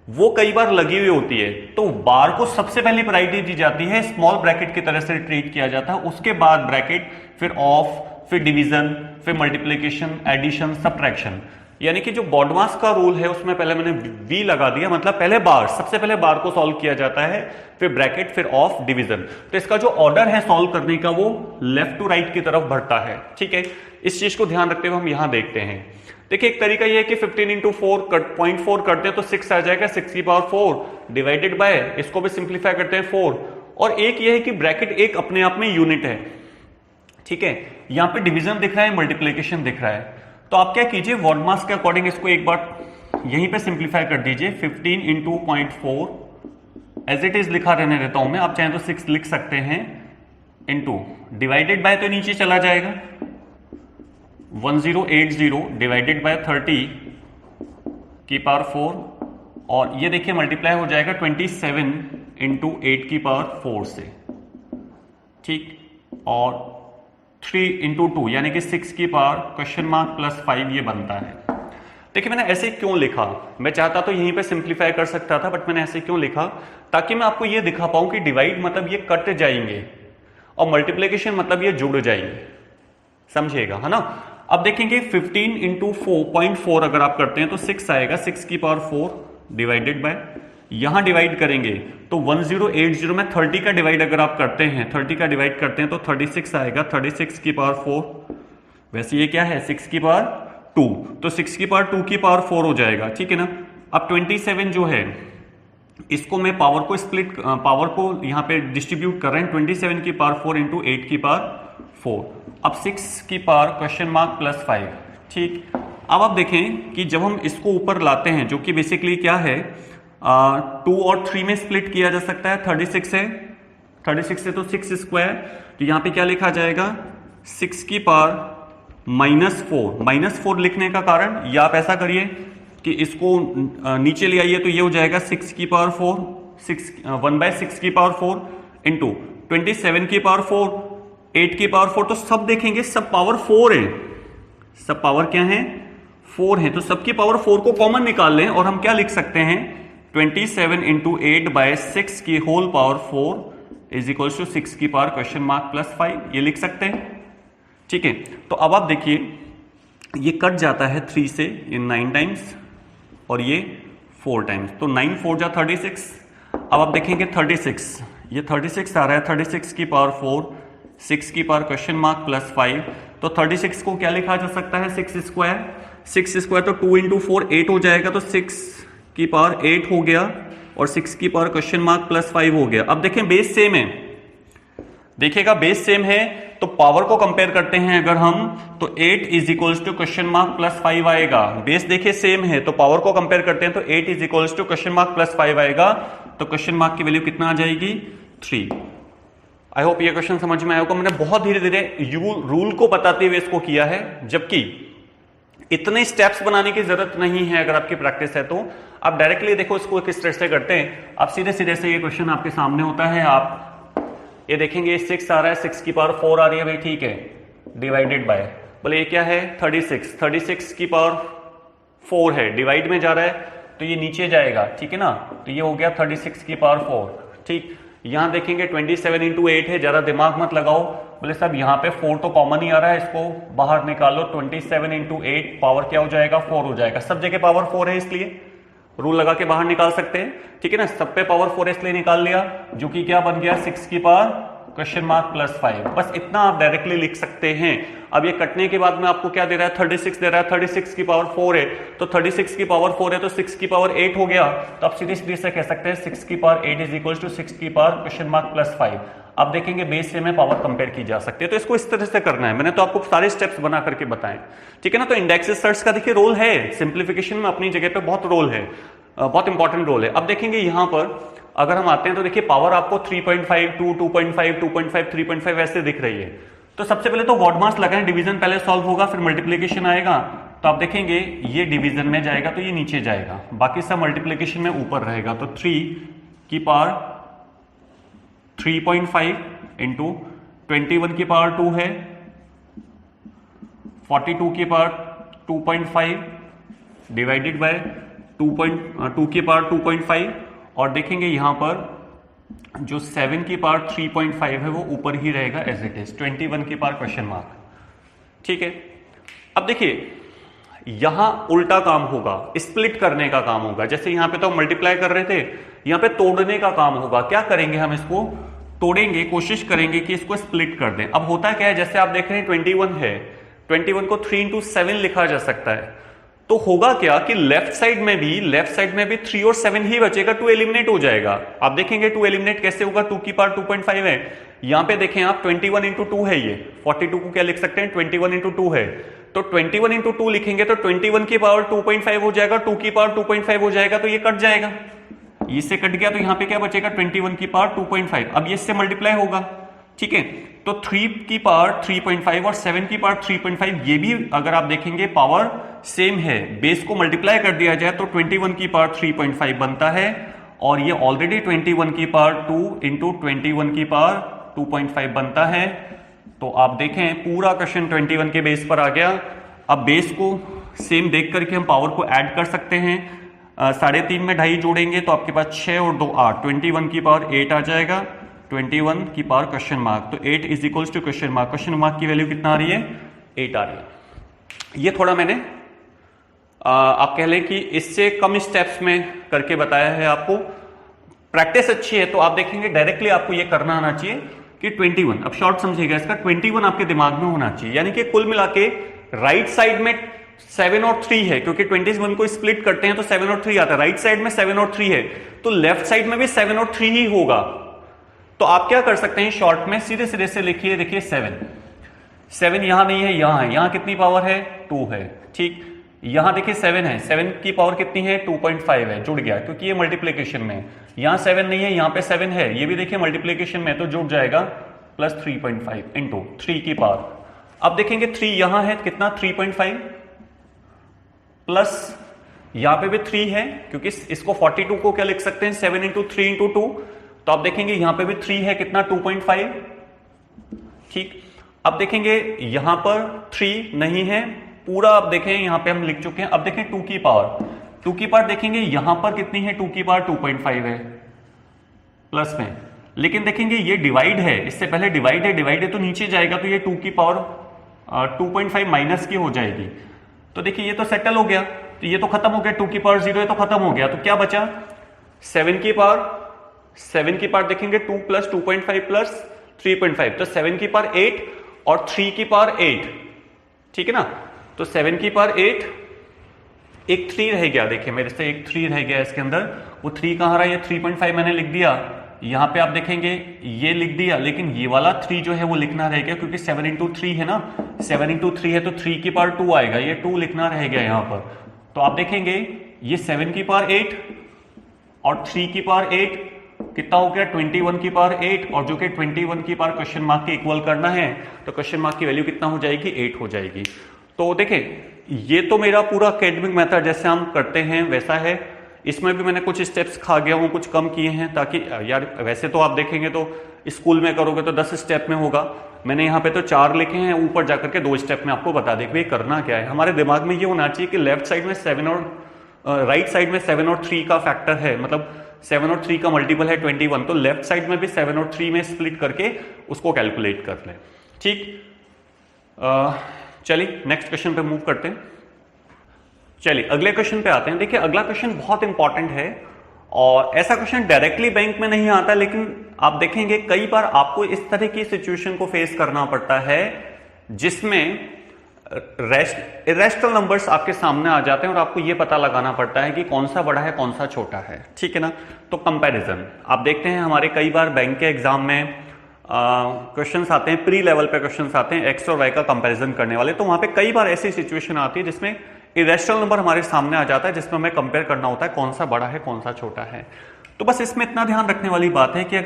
वो कई बार लगी हुई होती है, तो बार को सबसे पहले प्रायोरिटी दी जाती है, स्मॉल ब्रैकेट की तरह से ट्रीट किया जाता है, उसके बाद ब्रैकेट, फिर ऑफ, फिर डिवीजन, फिर मल्टीप्लीकेशन, एडिशन, सब्ट्रैक्शन। यानी कि जो बॉडमास का रूल है उसमें पहले मैंने वी लगा दिया, मतलब पहले बार, सबसे पहले बार को सॉल्व किया जाता है, फिर ब्रैकेट, फिर ऑफ, डिवीजन। तो इसका जो ऑर्डर है सॉल्व करने का वो लेफ्ट टू राइट की तरफ बढ़ता है, ठीक है। इस चीज को ध्यान रखते हुए हम यहां देखते हैं। देखिए एक तरीका ये है कि 15 × 4 0.4 करते हैं तो 6 आ जाएगा, 6 की पावर 4 डिवाइडेड बाय, इसको भी सिंप्लीफाई करते हैं 4। और एक ये है कि ब्रैकेट एक अपने आप में यूनिट है, ठीक है। यहां पे डिवीजन दिख रहा है, मल्टीप्लीकेशन दिख रहा है, तो आप क्या कीजिए, वॉडमास के अकॉर्डिंग इसको एक बार यहीं पे सिंप्लीफाई कर दीजिए। 15 × 0.4 एज इट इज लिखा रहने देता हूं मैं, आप चाहें तो 6 लिख सकते हैं, इनटू डिवाइडेड बाय तो नीचे चला जाएगा 1080 डिवाइडेड बाय 30 की पावर 4, और ये देखिए मल्टीप्लाई हो जाएगा 27 × 8 की पावर 4 से, ठीक। और 3 × 2 यानी कि 6 की पावर क्वेश्चन मार्क +5 ये बनता है। देखिए मैंने ऐसे क्यों लिखा, मैं चाहता तो यहीं पे सिंप्लीफाई कर सकता था, बट मैंने ऐसे क्यों लिखा, ताकि मैं आपको ये दिखा पाऊं कि डिवाइड मतलब ये कट जाएंगे और मल्टीप्लीकेशन मतलब ये जुड़ जाएंगे, समझिएगा, है ना। अब देखेंगे 15 × 4.4 अगर आप करते हैं तो 6 आएगा, 6 की पावर 4 डिवाइडेड बाय, यहां डिवाइड करेंगे तो 1080 में 30 का डिवाइड अगर आप करते हैं, 30 का डिवाइड करते हैं तो 36 आएगा, 36 की पावर 4, वैसे ये क्या है 6 की पावर 2, तो 6 की पावर 2 की पावर 4 हो जाएगा, ठीक है ना। अब 27 जो है इसको मैं पावर को स्प्लिट, पावर को यहां पे डिस्ट्रीब्यूट कर रहे हैं, 27 की पावर 4 × 8 की पावर 4। अब 6 की पावर क्वेश्चन मार्क +5, ठीक। अब आप देखें कि जब हम इसको ऊपर लाते हैं, जो कि बेसिकली क्या है, 2 और 3 में स्प्लिट किया जा सकता है, 36 है, 36 है तो 6², तो यहां पे क्या लिखा जाएगा 6 की पावर -4। -4 लिखने का कारण, या आप ऐसा करिए कि इसको नीचे ले आइए तो ये हो जाएगा 6 की पावर 4, 1/6 की पावर 4 इंटू 27 की पावर 4, 8 की पावर 4। तो सब देखेंगे सब पावर 4 है, सब पावर क्या है 4 है, तो सबकी पावर 4 को कॉमन निकाल लें और हम क्या लिख सकते हैं 27 इंटू 8/6 की whole power 4 is equal to 6 की पावर क्वेश्चन मार्क प्लस 5, ये लिख सकते हैं। ठीक है, तो अब आप देखिए ये कट जाता है 3 से, ये 9 टाइम्स और ये 4 टाइम्स, तो 9 4 जा 36। अब आप देखेंगे 36, ये 36 आ रहा है, 36 की पावर 4, 6 की पावर क्वेश्चन मार्क प्लस 5। तो 36 को क्या लिखा जा सकता है 6 स्क्वायर, 6 स्क्वायर तो 2 इंटू 4 8 हो जाएगा, तो 6 की पावर 8 हो गया और 6 की पावर क्वेश्चन मार्क प्लस 5 हो गया। अब देखें बेस सेम है, देखिएगा बेस सेम है तो पावर को कंपेयर करते हैं अगर हम, तो 8 is equals to question mark plus 5 आएगा। बेस देखिए सेम है तो पावर को कंपेयर करते हैं तो 8 is equals to question mark plus 5 आएगा, तो क्वेश्चन मार्क की वैल्यू कितना आ जाएगी 3। आई होप ये क्वेश्चन समझ में आया होगा। मैंने बहुत धीरे धीरे रूल को बताते हुए इसको किया है, जबकि इतने स्टेप्स बनाने की जरूरत नहीं है अगर आपकी प्रैक्टिस है तो। आप डायरेक्टली देखो इसको किस तरह से करते हैं, आप सीधे सीधे से ये क्वेश्चन आपके सामने होता है, आप ये देखेंगे 6 आ रहा है, 6 की पावर 4 आ रही है भाई, ठीक है, डिवाइडेड बाय, बोले ये क्या है 36, 36 की पावर 4 है, डिवाइड में जा रहा है तो ये नीचे जाएगा, ठीक है ना, तो ये हो गया 36 की पावर 4। ठीक, यहां देखेंगे 27 इंटू 8 है, ज्यादा दिमाग मत लगाओ, बोले साहब यहाँ पे 4 तो कॉमन ही आ रहा है, इसको बाहर निकालो, 27 इंटू 8 पावर क्या हो जाएगा 4 हो जाएगा, सब जगह पावर 4 है इसलिए रूल लगा के बाहर निकाल सकते हैं, ठीक है ना। सब पे पावर 4 इसलिए निकाल लिया, जो कि क्या बन गया 6 की पावर क्वेश्चन मार्क प्लस 5, बस इतना आप डायरेक्टली लिख सकते हैं। अब ये कटने के बाद में आपको क्या दे रहा है 36 दे रहा है, 36 की पावर 4 है, तो 36 की पावर 4 है तो 6 की पावर 8 हो गया, तो आप सीधे सीधे से कह सकते हैं 6 की पावर 8 इज इक्वल टू 6 की पावर क्वेश्चन मार्क प्लस 5। आप देखेंगे बेस से में पावर कंपेयर की जा सकती है, तो इसको इस तरह से करना है, मैंने तो आपको सारे स्टेप्स बना करके बताएं, ठीक है ना। तो इंडेक्स सर्च का देखिए रोल है, सिंप्लीफिकेशन में अपनी जगह पे बहुत रोल है, बहुत इंपॉर्टेंट रोल है। अब देखेंगे यहां पर अगर हम आते हैं तो देखिए पावर आपको 3.5, 2, 2.5, 2.5, 3.5 ऐसे दिख रही है, तो सबसे पहले तो वॉडमास लगाएं, डिवीजन पहले सॉल्व होगा फिर मल्टीप्लीकेशन आएगा, तो आप देखेंगे ये डिवीजन में जाएगा तो ये नीचे जाएगा, बाकी सब मल्टीप्लीकेशन में ऊपर रहेगा, तो 3 की पावर 3.5 इंटू 21 की पावर 2 है, 42 की पावर 2.5 डिवाइडेड बाय 2 की पावर 2.5, और देखेंगे यहां पर जो 7 की पावर 3.5 है वो ऊपर ही रहेगा एज इट इज, 21 की पावर क्वेश्चन मार्क, ठीक है। अब देखिए यहां उल्टा काम होगा, स्प्लिट करने का काम होगा, जैसे यहां पे तो हम मल्टीप्लाई कर रहे थे, यहां पे तोड़ने का काम होगा। क्या करेंगे हम इसको तोड़ेंगे, कोशिश करेंगे कि इसको स्प्लिट कर दें। अब होता क्या है, जैसे आप देख रहे हैं 21 है, 21 को 3 इंटू 7 लिखा जा सकता है, तो होगा क्या कि लेफ्ट साइड में भी 3 और 7 ही बचेगा, 2 एलिमिनेट हो जाएगा। आप देखेंगे 2 एलिमिनेट कैसे होगा, 2 की पावर 2.5 है, यहां पे देखें आप 21 इंटू 2 है, ये 42 को क्या लिख सकते हैं 21 इंटू 2 है, तो 21 इंटू 2 लिखेंगे तो 21 की पावर 2.5 हो जाएगा, 2 की पावर 2.5 हो जाएगा, तो ये कट जाएगा, इससे कट गया, तो यहां पे क्या बचेगा 21 की पावर 2.5। अब ये इससे मल्टीप्लाई होगा, ठीक है, तो 3 की पावर 3.5 और 7 की पावर 3.5, ये भी अगर आप देखेंगे पावर सेम है, बेस को मल्टीप्लाई कर दिया जाए तो 21 की पावर 3.5 बनता है, और ये ऑलरेडी 21 की पावर 2 इंटू 21 की पावर 2.5 बनता है। तो आप देखें पूरा क्वेश्चन 21 के बेस पर आ गया। अब बेस को सेम देख करके हम पावर को ऐड कर सकते हैं, 3.5 में 2.5 जोड़ेंगे तो आपके पास 6 और 2 8, 21 की पावर 8 आ जाएगा, 21 की पावर क्वेश्चन मार्क, तो 8 is equals to question mark की वैल्यू कितना आ रही है 8 आ रही है। ये थोड़ा मैंने आप कह लें कि इससे कम स्टेप्स में करके बताया है आपको, प्रैक्टिस अच्छी है तो आप देखेंगे डायरेक्टली आपको ये करना आना चाहिए कि 21, अब शॉर्ट समझिएगा इसका, 21 आपके दिमाग में होना चाहिए, यानी कि कुल मिला के राइट साइड में 7 और 3 है, क्योंकि 21 को स्प्लिट करते हैं तो 7 और 3 आता है, राइट साइड में 7 और 3 है, तो लेफ्ट साइड में भी 7 और 3 ही होगा। तो आप क्या कर सकते हैं शॉर्ट में, सीधे सीधे से लिखिए, देखिए 7 यहां नहीं है, यहां है, यहां कितनी पावर है 2 है, ठीक, यहां देखिए 7 है, 7 की पावर कितनी है 2.5 है, जुड़ गया क्योंकि ये मल्टीप्लीकेशन में, यहां 7 नहीं है, यहां पे 7 है, ये भी देखिए मल्टीप्लीकेशन में, तो जुड़ जाएगा प्लस 3.5 इंटू 3 की पावर। अब देखेंगे 3 यहां है कितना 3.5 प्लस यहां पे भी 3 है, क्योंकि इसको 42 को क्या लिख सकते हैं 7 इंटू 3 इंटू 2, तो आप देखेंगे यहां पे भी 3 है, कितना 2.5। ठीक, अब देखेंगे यहां पर 3 नहीं है पूरा, अब देखें यहां पे हम लिख चुके हैं। अब देखें 2 की पावर देखेंगे यहां पर कितनी है, 2 की पावर 2.5 है प्लस में, लेकिन देखेंगे ये डिवाइड है, इससे पहले डिवाइड है तो नीचे जाएगा, तो ये 2 की पावर 2.5 माइनस की हो जाएगी। तो देखिए ये तो सेटल हो गया, तो ये तो खत्म हो गया, 2 की पावर 0 है तो खत्म हो गया। तो क्या बचा 7 की पावर देखेंगे 2 प्लस 2.5 प्लस 3.5, तो 7 की पावर 8 और 3 की पावर 8, ठीक है ना। तो 7 की पावर 8, एक 3 रह गया, देखिए मेरे से एक 3 रह गया इसके अंदर, वो 3 कहां रहा, ये 3.5 मैंने लिख दिया, यहां पे आप देखेंगे ये लिख दिया, लेकिन ये वाला 3 जो है वो लिखना रह गया, क्योंकि 7 इंटू 3 है ना, 7 इंटू 3 है तो 3 की पावर 2 आएगा, ये 2 लिखना रह गया यहां पर। तो आप देखेंगे ये 7 की पावर 8 और 3 की पावर 8 कितना हो गया, 21 की पावर 8, और जो कि 21 की पावर क्वेश्चन मार्क के इक्वल करना है, तो क्वेश्चन मार्क की वैल्यू कितना हो जाएगी, 8 हो जाएगी। तो देखें ये तो मेरा पूरा एकेडमिक मेथड जैसे हम करते हैं वैसा है, इसमें भी मैंने कुछ स्टेप्स खा गया हूं, कुछ कम किए हैं, ताकि यार वैसे तो आप देखेंगे तो स्कूल में करोगे तो 10 स्टेप में होगा, मैंने यहाँ पे तो 4 लिखे हैं, ऊपर जाकर के 2 स्टेप में आपको बता दें कि करना क्या है। हमारे दिमाग में ये होना चाहिए कि लेफ्ट साइड में 7 और राइट साइड में 7 और 3 का फैक्टर है, मतलब 7 और 3 का मल्टीपल है 21, तो लेफ्ट साइड में भी 7 और 3 में स्प्लिट करके उसको कैलकुलेट कर लें। ठीक, चलिए नेक्स्ट क्वेश्चन पे मूव करते हैं। चलिए अगले क्वेश्चन पे आते हैं। देखिए अगला क्वेश्चन बहुत इंपॉर्टेंट है, और ऐसा क्वेश्चन डायरेक्टली बैंक में नहीं आता, लेकिन आप देखेंगे कई बार आपको इस तरह की सिचुएशन को फेस करना पड़ता है जिसमें इरेशनल नंबर्स आपके सामने आ जाते हैं और आपको यह पता लगाना पड़ता है कि कौन सा बड़ा है कौन सा छोटा है, ठीक है ना। तो कंपैरिजन आप देखते हैं हमारे कई बार बैंक के एग्जाम में क्वेश्चंस आते हैं, प्री लेवल पे क्वेश्चंस आते हैं एक्स और वाई का कंपैरिजन करने वाले, तो वहां पे कई बार ऐसी सिचुएशन आती है जिसमें इरेशनल नंबर हमारे सामने आ जाता है, जिसमें हमें कंपेयर करना होता है कौन सा बड़ा है कौन सा छोटा है। तो बस इसमें इतना ध्यान रखने वाली बात है कि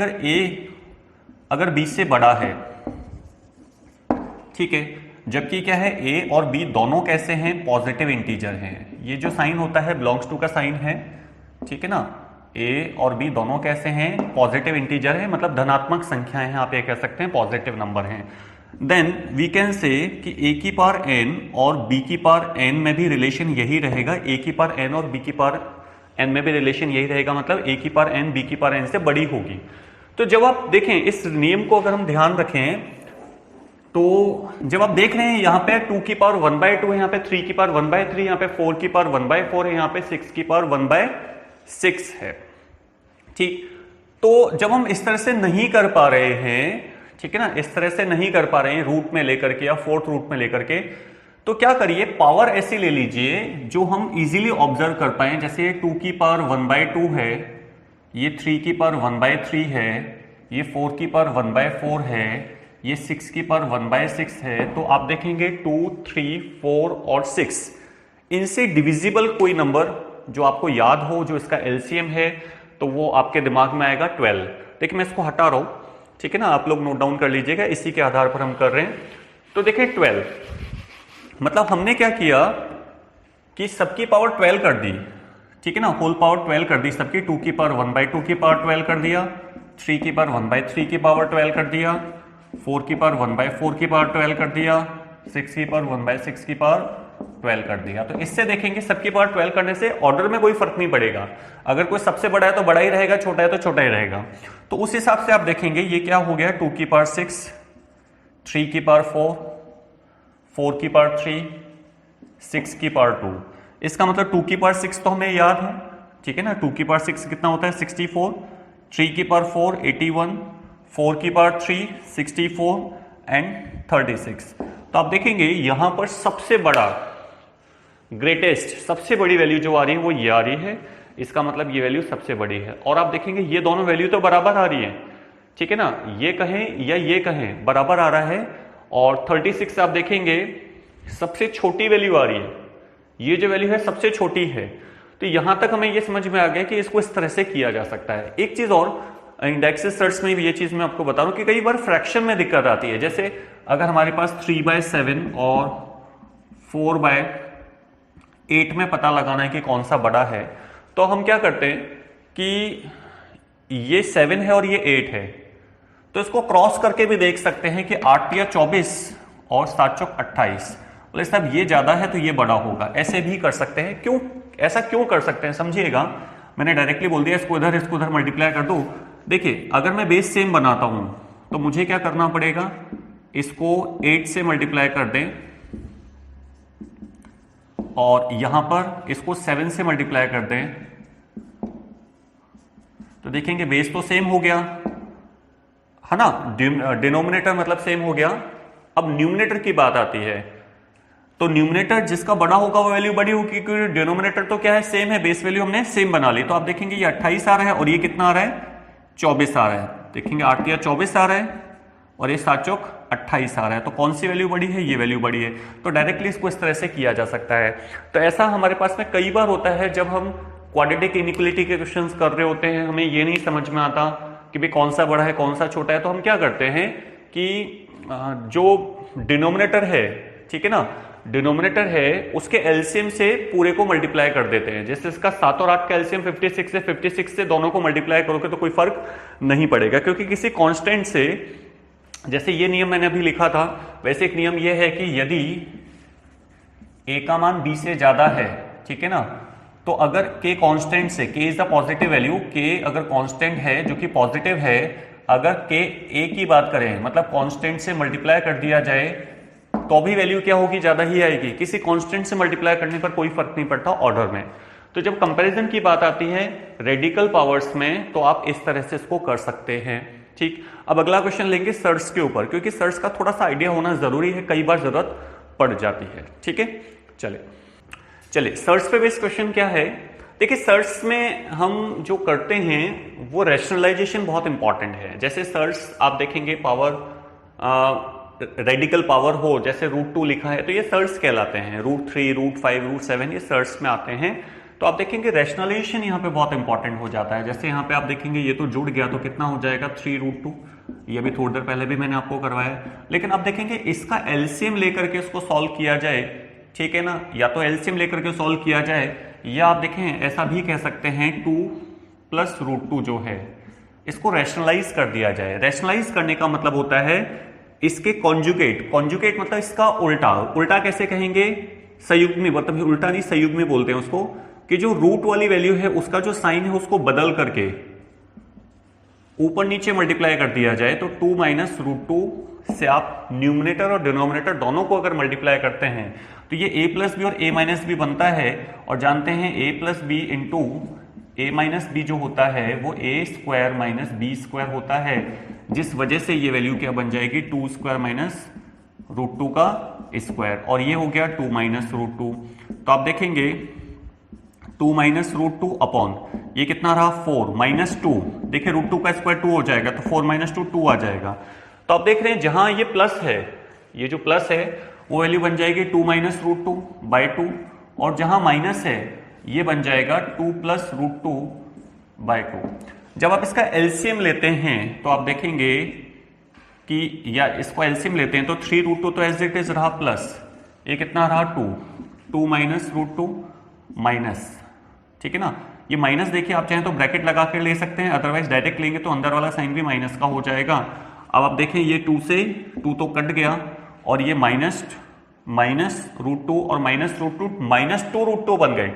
अगर बी से बड़ा है, ठीक है, जबकि क्या है ए और बी दोनों कैसे हैं, पॉजिटिव इंटीजर हैं, ये जो साइन होता है बिलोंग्स टू का साइन है, ठीक है ना। ए और बी दोनों कैसे हैं, पॉजिटिव इंटीजर है, मतलब धनात्मक संख्याएं हैं, आप ये कह सकते हैं पॉजिटिव नंबर हैं। देन वी कैन से कि ए की पावर एन और बी की पावर एन में भी रिलेशन यही रहेगा, ए की पावर एन और बी की पावर एन में भी रिलेशन यही रहेगा, मतलब ए की पावर एन बी की पावर एन से बड़ी होगी। तो जब आप देखें इस नियम को अगर हम ध्यान रखें, तो जब आप देख रहे हैं यहाँ पे 2 की पावर 1/2 है, यहाँ पे 3 की पावर 1/3, यहाँ पे 4 की पावर 1/4 है, यहाँ पे 6 की पावर 1/6 है, ठीक। तो जब हम इस तरह से नहीं कर पा रहे हैं, ठीक है ना, इस तरह से नहीं कर पा रहे हैं रूट में लेकर के या फोर्थ रूट में लेकर के, तो क्या करिए पावर ऐसी ले लीजिए जो हम इजीली ऑब्जर्व कर पाए। जैसे 2 की पावर 1/2 है, ये 3 की पावर 1/3 है, ये 4 की पावर 1/4 है, ये 6 की पावर 1/6 है। तो आप देखेंगे 2, 3, 4 और 6 इनसे डिविजिबल कोई नंबर जो आपको याद हो, जो इसका एलसीएम है, तो वो आपके दिमाग में आएगा 12। देखिए मैं इसको हटा रहा हूं, ठीक है ना, आप लोग नोट डाउन कर लीजिएगा, इसी के आधार पर हम कर रहे हैं। तो देखिए 12 मतलब हमने क्या किया कि सबकी पावर 12 कर दी, ठीक है ना, होल पावर 12 कर दी सबकी। 2 की पावर 1/2 की पावर 12 कर दिया, 3 की पावर 1/3 की पावर 12 कर दिया, 4 की पावर 1/4 की पावर 12 कर दिया, 6 की पावर 1/6 की पावर 12 कर दिया। तो इससे देखेंगे सबकी पावर 12 करने से ऑर्डर में कोई फर्क नहीं पड़ेगा, अगर कोई सबसे बड़ा है तो बड़ा ही रहेगा, छोटा है तो छोटा ही रहेगा। तो उस हिसाब से आप देखेंगे ये क्या हो गया, 2 की पावर 6, 3 की पावर 4, 4 की पावर 3, 6 की पावर 2। इसका मतलब 2 की पावर 6 तो हमें याद है, ठीक है ना, 2 की पावर 6 कितना होता है 64, 3 की पावर 4 81, 4 की पावर 3 64 एंड 36। तो आप देखेंगे यहां पर सबसे बड़ा ग्रेटेस्ट सबसे बड़ी वैल्यू जो आ रही है वो ये आ रही है, इसका मतलब ये वैल्यू सबसे बड़ी है। और आप देखेंगे ये दोनों वैल्यू तो बराबर आ रही है, ठीक है ना, ये कहें या ये कहें बराबर आ रहा है। और 36 आप देखेंगे सबसे छोटी वैल्यू आ रही है, ये जो वैल्यू है सबसे छोटी है। तो यहां तक हमें ये समझ में आ गया कि इसको इस तरह से किया जा सकता है। एक चीज और, इंडेक्सेस सर्च में भी ये चीज मैं आपको बता रहा हूं कि कई बार फ्रैक्शन में दिक्कत आती है। जैसे अगर हमारे पास 3/7 और 8 में पता लगाना है कि कौन सा बड़ा है, तो हम क्या करते हैं कि ये 7 है और ये 8 है, तो इसको क्रॉस करके भी देख सकते हैं कि 8 या 24 और 7 चौक 28, बोले साहब ये ज्यादा है तो ये बड़ा होगा, ऐसे भी कर सकते हैं। क्यों ऐसा क्यों कर सकते हैं समझिएगा, मैंने डायरेक्टली बोल दिया इसको इधर मल्टीप्लाई कर दो। देखिए अगर मैं बेस सेम बनाता हूं तो मुझे क्या करना पड़ेगा, इसको 8 से मल्टीप्लाई कर दें और यहां पर इसको 7 से मल्टीप्लाई कर दें, तो देखेंगे बेस तो सेम हो गया है ना, डिनोमिनेटर मतलब सेम हो गया। अब न्यूमिनेटर की बात आती है, तो न्यूमिनेटर जिसका बड़ा होगा वो वैल्यू बड़ी होगी, क्योंकि डिनोमिनेटर तो क्या है सेम है, बेस वैल्यू हमने सेम बना ली। तो आप देखेंगे ये 28 आ रहा है और ये कितना आ रहा है 24 आ रहा है, देखेंगे 8 या 24 आ रहा है और ये 7 चौक 28 आ रहा है, तो कौन सी वैल्यू बड़ी है, ये वैल्यू बड़ी है। तो डायरेक्टली इसको इस तरह से किया जा सकता है। तो ऐसा हमारे पास में कई बार होता है जब हम क्वाड्रेटिक इनइक्वालिटी के क्वेश्चंस कर रहे होते हैं, हमें ये नहीं समझ में आता कि भाई कौन सा बड़ा है कौन सा छोटा है, तो हम क्या करते हैं कि जो डिनोमिनेटर है, ठीक है ना, डिनोमिनेटर है उसके एलसीएम से पूरे को मल्टीप्लाई कर देते हैं। जैसे इसका 7 और 8 का एलसीएम 56 है, 56 से दोनों को मल्टीप्लाई करोगे तो कोई फर्क नहीं पड़ेगा, क्योंकि किसी कांस्टेंट से, जैसे ये नियम मैंने अभी लिखा था, वैसे एक नियम ये है कि यदि a का मान b से ज्यादा है, ठीक है ना, तो अगर k कांस्टेंट से, k is the positive value, k अगर कांस्टेंट है जो कि पॉजिटिव है, अगर k a की बात करें मतलब कांस्टेंट से मल्टीप्लाई कर दिया जाए तो भी वैल्यू क्या होगी, ज्यादा ही आएगी। किसी कांस्टेंट से मल्टीप्लाई करने पर कोई फर्क नहीं पड़ता ऑर्डर में। तो जब कंपैरिजन की बात आती है रेडिकल पावर्स में, तो आप इस तरह से इसको कर सकते हैं। ठीक, अब अगला क्वेश्चन लेंगे सर्च के ऊपर, क्योंकि सर्च का थोड़ा सा आइडिया होना जरूरी है, कई बार जरूरत पड़ जाती है। ठीक है, चलिए सर्च पे बेस्ड क्वेश्चन क्या है। देखिए सर्च में हम जो करते हैं वो रैशनलाइजेशन बहुत इंपॉर्टेंट है। जैसे सर्च आप देखेंगे पावर रेडिकल पावर हो, जैसे √2 लिखा है तो ये सर्च कहलाते हैं, √3 √5 √7 ये सर्च में आते हैं। तो आप देखेंगे रैशनलाइजेशन यहाँ पे बहुत इंपॉर्टेंट हो जाता है। जैसे यहाँ पे आप देखेंगे ये तो जुड़ गया, तो कितना हो जाएगा 3√2, ये भी थोड़ी देर पहले भी मैंने आपको करवाया। लेकिन अब देखेंगे इसका एलसीएम लेकर के उसको सॉल्व किया जाए, ठीक है ना, या तो एलसीएम लेकर के सॉल्व किया जाए, या आप देखें ऐसा भी कह सकते हैं 2 + √2 जो है इसको रैशनलाइज कर दिया जाए। रैशनलाइज करने का मतलब होता है इसके कॉन्जुगेट मतलब इसका उल्टा कैसे कहेंगे, संयुग्मी, मतलब उल्टा नहीं संयुग्मी बोलते हैं उसको, कि जो रूट वाली वैल्यू है उसका जो साइन है उसको बदल करके ऊपर नीचे मल्टीप्लाई कर दिया जाए। तो 2 - √2 से आप न्यूमिनेटर और डिनोमिनेटर दोनों को अगर मल्टीप्लाई करते हैं तो ये a + b और a - b बनता है। और जानते हैं a + b into a - b जो होता है वो a² - b² होता है, जिस वजह से ये वैल्यू क्या बन जाएगी 2² - √2 का स्क्वायर, और ये हो गया 2 - √2। तो आप देखेंगे 2 - √2 अपॉन ये कितना रहा 4 - 2, देखिए √2 का स्क्वायर 2 हो जाएगा, तो 4 - 2 2 आ जाएगा। तो आप देख रहे हैं जहां ये प्लस है, ये जो प्लस है वो वैल्यू बन जाएगी 2 - √2/2, और जहां माइनस है ये बन जाएगा 2 + √2/2। जब आप इसका एलसीएम लेते हैं तो आप देखेंगे कि, या इसको एलसीएम लेते हैं तो 3√2 तो एज इट इज रहा प्लस, ये कितना रहा 2 - √2 माइनस, ठीक है ना। ये माइनस देखिए आप चाहें तो ब्रैकेट लगा कर ले सकते हैं, अदरवाइज डायरेक्ट लेंगे तो अंदर वाला साइन भी माइनस का हो जाएगा। अब आप देखें ये 2 से 2 तो कट गया, और ये माइनस √2 और -√2 -2√2 बन गए।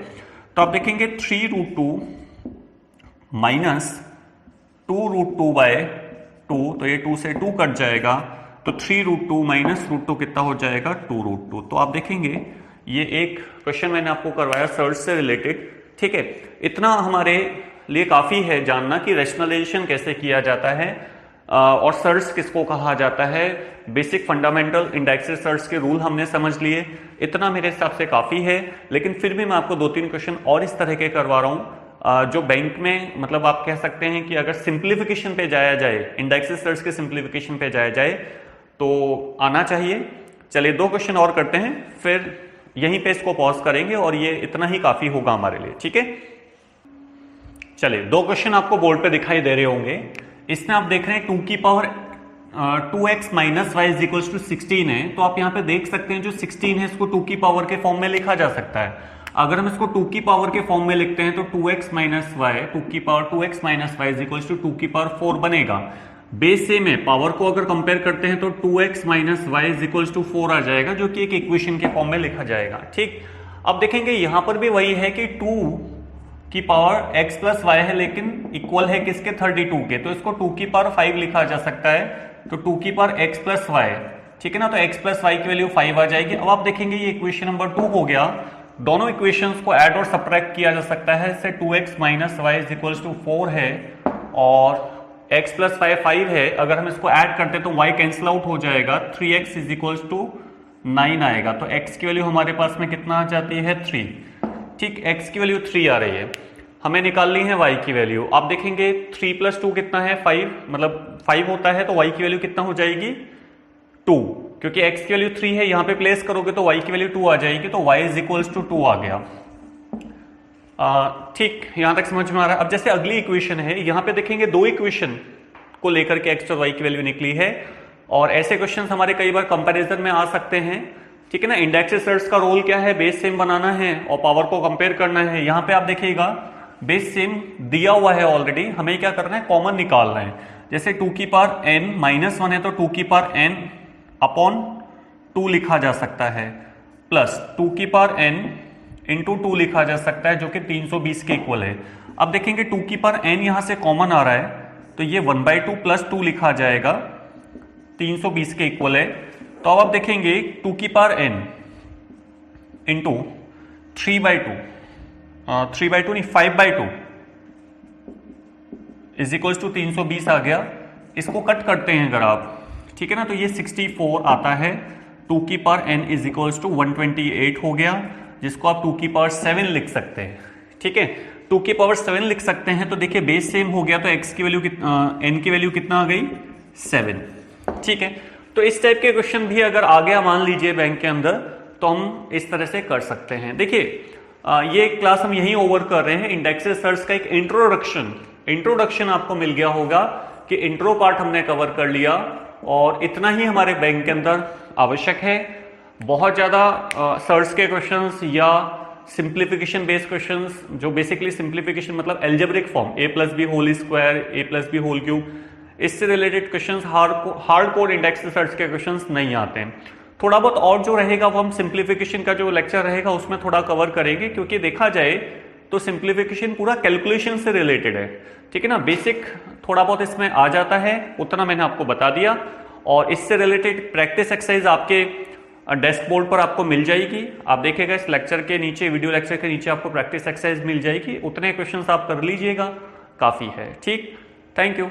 तो आप देखेंगे 3√2 -2√2/2, तो ये 2 से 2 कट जाएगा, तो 3√2 -√2 कितना हो जाएगा 2√2। तो आप देखेंगे ये एक क्वेश्चन मैंने आपको करवाया सर्च से रिलेटेड, ठीक है। इतना हमारे लिए काफी है जानना कि रैशनलाइजेशन कैसे किया जाता है और सर्च किसको कहा जाता है। बेसिक फंडामेंटल इंडेक्सेस सर्च के रूल हमने समझ लिए, इतना मेरे हिसाब से काफी है। लेकिन फिर भी मैं आपको 2-3 क्वेश्चन और इस तरह के करवा रहा हूं जो बैंक में, मतलब आप कह सकते हैं कि अगर सिंप्लीफिकेशन पे जाया जाए, इंडेक्सेस सर्च के सिंप्लीफिकेशन पे जाया जाए तो आना चाहिए। चलिए 2 क्वेश्चन और करते हैं, फिर यहीं पे इसको पॉज करेंगे और ये इतना ही काफी होगा हमारे लिए, ठीक है। चलिए 2 क्वेश्चन आपको बोर्ड पे दिखाई दे रहे होंगे। इसमें आप देख रहे हैं 2 की पावर 2x - y = 16 है। तो आप यहाँ पे देख सकते हैं जो 16 है इसको 2 की पावर के फॉर्म में लिखा जा सकता है। अगर हम इसको 2 की पावर के फॉर्म में लिखते हैं तो 2x माइनस वाई, 2 की power 2x minus Y is equal to 2 की पावर 4 बनेगा। बेस सेम है, पावर को अगर कंपेयर करते हैं तो 2x minus Y is equal to 4 आ जाएगा, जो कि एक इक्वेशन के फॉर्म में लिखा जाएगा। ठीक, अब देखेंगे यहां पर भी वही है कि 2 की पावर x प्लस वाई है, लेकिन इक्वल है किसके, 32 के, तो इसको 2 की पावर 5 लिखा जा सकता है, तो 2 की पावर x प्लस वाई, ठीक है ना, तो x प्लस वाई की वैल्यू 5 आ जाएगी। अब आप देखेंगे ये इक्वेशन नंबर 2 हो गया। दोनों इक्वेशंस को ऐड और सब्ट्रैक्ट किया जा सकता है, इससे 2x minus Y is equal to 4 है और x प्लस वाई 5 है। अगर हम इसको ऐड करते हैं तो y कैंसिल आउट हो जाएगा, 3x इज इक्वल टू 9 आएगा, तो x की वैल्यू हमारे पास में कितना आ जाती है, 3। ठीक, x की वैल्यू 3 आ रही है, हमें निकालनी है y की वैल्यू। आप देखेंगे 3 प्लस 2 कितना है, 5, मतलब 5 होता है, तो y की वैल्यू कितना हो जाएगी, 2, क्योंकि x की वैल्यू 3 है, यहां पे प्लेस करोगे तो y की वैल्यू 2 आ जाएगी, तो y इज इक्वल टू 2 आ गया। ठीक, यहां तक समझ में आ रहा है। अब जैसे अगली इक्वेशन है, यहां पे देखेंगे दो इक्वेशन को लेकर के x और y की वैल्यू निकली है, और ऐसे क्वेश्चन हमारे कई बार कंपैरिजन में आ सकते हैं, ठीक है ना। इंडेक्स सर्च का रोल क्या है, बेस सेम बनाना है और पावर को कंपेयर करना है। यहां पे आप देखिएगा बेस सेम दिया हुआ है ऑलरेडी, हमें क्या करना है, कॉमन निकालना है। जैसे 2 की पावर n माइनस 1 है तो 2 की पावर n अपॉन 2 लिखा जा सकता है, प्लस 2 की पावर n इंटू 2 लिखा जा सकता है, जो कि 320 के इक्वल है। अब देखेंगे 2 की पावर n यहां से कॉमन आ रहा है, तो ये 1/2 प्लस 2 लिखा जाएगा, 320 के इक्वल है। तो अब आप देखेंगे 2 की पावर n इंटू 3/2, 3/2 नहीं 5/2 इज इक्वल टू 320 आ गया। इसको कट करते हैं अगर आप, ठीक है ना, तो ये 64 आता है। 2 की power n is equal to 128 हो गया, जिसको आप 2 की पावर 7 लिख सकते हैं, ठीक है। 2 की पावर 7 लिख सकते हैं, तो देखिए बेस सेम हो गया, तो x की वैल्यू n की वैल्यू कितना आ गई, 7, ठीक है। तो इस टाइप के क्वेश्चन भी अगर आ गया मान लीजिए बैंक के अंदर, तो हम इस तरह से कर सकते हैं। देखिए ये क्लास हम यही ओवर कर रहे हैं, इंडेक्सेस सर्च का एक इंट्रोडक्शन आपको मिल गया होगा कि इंट्रो पार्ट हमने कवर कर लिया, और इतना ही हमारे बैंक के अंदर आवश्यक है। बहुत ज्यादा सर्च के क्वेश्चंस या सिंप्लीफिकेशन बेस्ड क्वेश्चंस, जो बेसिकली सिंप्लीफिकेशन मतलब algebraic form a plus B whole square, a plus B whole cube, इससे related questions, hard code index search के क्वेश्चंस नहीं आते हैं। थोड़ा बहुत और जो रहेगा वो हम सिंप्लीफिकेशन का जो लेक्चर रहेगा उसमें थोड़ा कवर करेंगे, क्योंकि देखा जाए तो सिंप्लीफिकेशन पूरा कैलकुलेशन से रिलेटेड है, ठीक है ना। बेसिक थोड़ा बहुत इसमें आ जाता है, उतना मैंने आपको बता दिया, और इससे रिलेटेड प्रैक्टिस एक्सरसाइज आपके डेस्क बोर्ड पर आपको मिल जाएगी। आप देखिएगा इस लेक्चर के नीचे, वीडियो लेक्चर के नीचे आपको प्रैक्टिस एक्सरसाइज मिल जाएगी, उतने क्वेश्चंस आप कर लीजिएगा, काफी है। ठीक, थैंक यू।